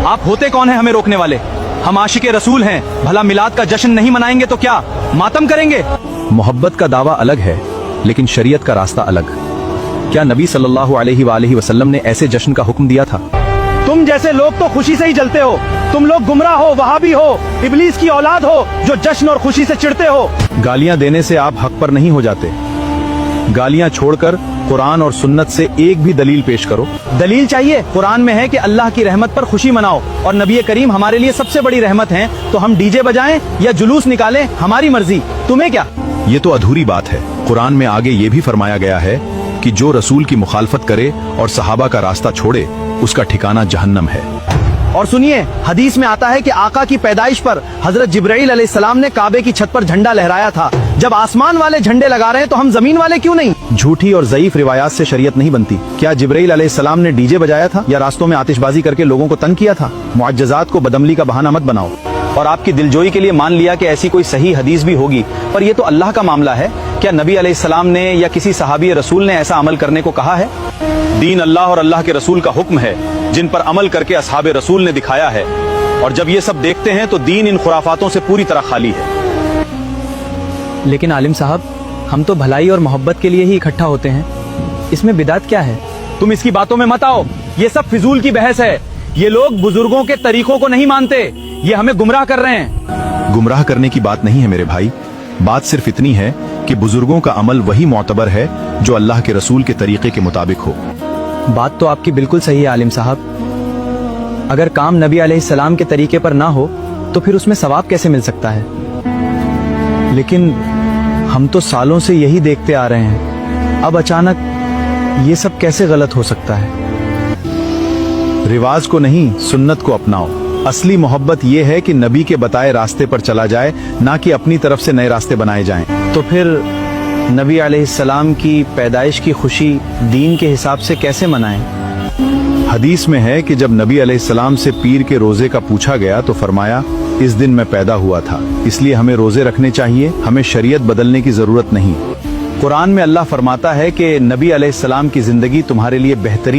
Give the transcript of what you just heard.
आप होते कौन है हमें रोकने वाले? हम आशिक रसूल हैं, भला मिलाद का जश्न नहीं मनाएंगे तो क्या मातम करेंगे? मोहब्बत का दावा अलग है, लेकिन शरीयत का रास्ता अलग। क्या नबी सल्लल्लाहु अलैहि वसल्लम ने ऐसे जश्न का हुक्म दिया था? तुम जैसे लोग तो खुशी से ही जलते हो। तुम लोग गुमराह हो, वहाबी हो, इब्लीस की औलाद हो, जो जश्न और खुशी से चिढ़ते हो। गालियां देने से आप हक पर नहीं हो जाते। गालियां छोड़कर कुरान और सुन्नत से एक भी दलील पेश करो। दलील चाहिए? कुरान में है कि अल्लाह की रहमत पर खुशी मनाओ, और नबी करीम हमारे लिए सबसे बड़ी रहमत हैं, तो हम डीजे बजाएं या जुलूस निकालें, हमारी मर्जी, तुम्हें क्या? ये तो अधूरी बात है। कुरान में आगे ये भी फरमाया गया है कि जो रसूल की मुखालफत करे और सहाबा का रास्ता छोड़े, उसका ठिकाना जहन्नम है। और सुनिए, हदीस में आता है कि आका की पैदाइश पर हजरत जिब्राइल अलैहिस्सलाम ने काबे की छत पर झंडा लहराया था। जब आसमान वाले झंडे लगा रहे हैं तो हम जमीन वाले क्यों नहीं? झूठी और ज़ईफ रिवायात से शरीयत नहीं बनती। क्या जिब्राइल अलैहिस्सलाम ने डीजे बजाया था या रास्तों में आतिशबाजी करके लोगों को तंग किया था? मुअज्जज़ात को बदअमली का बहाना मत बनाओ। और आपकी दिलजोई के लिए मान लिया कि ऐसी कोई सही हदीस भी होगी, पर यह तो अल्लाह का मामला है। क्या नबी अलैहिस्सलाम ने या किसी सहाबी रसूल ने ऐसा अमल करने को कहा है? दीन अल्लाह और अल्लाह के रसूल का हुक्म है, जिन पर अमल करके असहाबे रसूल ने दिखाया है। और जब ये सब देखते हैं तो दीन इन खुराफातों से पूरी तरह खाली है। लेकिन आलिम साहब, हम तो भलाई और मोहब्बत के लिए ही इकट्ठा होते हैं, इसमें बिदात क्या है? तुम इसकी बातों में मत आओ, ये सब फिजूल की बहस है। ये लोग बुजुर्गों के तरीकों को नहीं मानते, ये हमें गुमराह कर रहे हैं। गुमराह करने की बात नहीं है मेरे भाई, बात सिर्फ इतनी है कि बुजुर्गों का अमल वही मोतबर है जो अल्लाह के रसूल के तरीके के मुताबिक हो। बात तो आपकी बिल्कुल सही है आलिम साहब। अगर काम नबी अलैहिस्सलाम के तरीके पर ना हो तो फिर उसमें सवाब कैसे मिल सकता है? लेकिन हम तो सालों से यही देखते आ रहे हैं, अब अचानक ये सब कैसे गलत हो सकता है? रिवाज को नहीं, सुन्नत को अपनाओ। असली मोहब्बत ये है कि नबी के बताए रास्ते पर चला जाए, ना कि अपनी तरफ से नए रास्ते बनाए जाएं। तो फिर नबी अलैहिस्सलाम की पैदाइश की खुशी दीन के हिसाब से कैसे मनाएं? हदीस में है कि जब नबी अलैहिस्सलाम से पीर के रोजे का पूछा गया तो फरमाया, इस दिन मैं पैदा हुआ था, इसलिए हमें रोजे रखने चाहिए, हमें शरीयत बदलने की जरूरत नहीं। कुरान में अल्लाह फरमाता है कि नबी अलैहिस्सलाम की जिंदगी तुम्हारे लिए बेहतरीन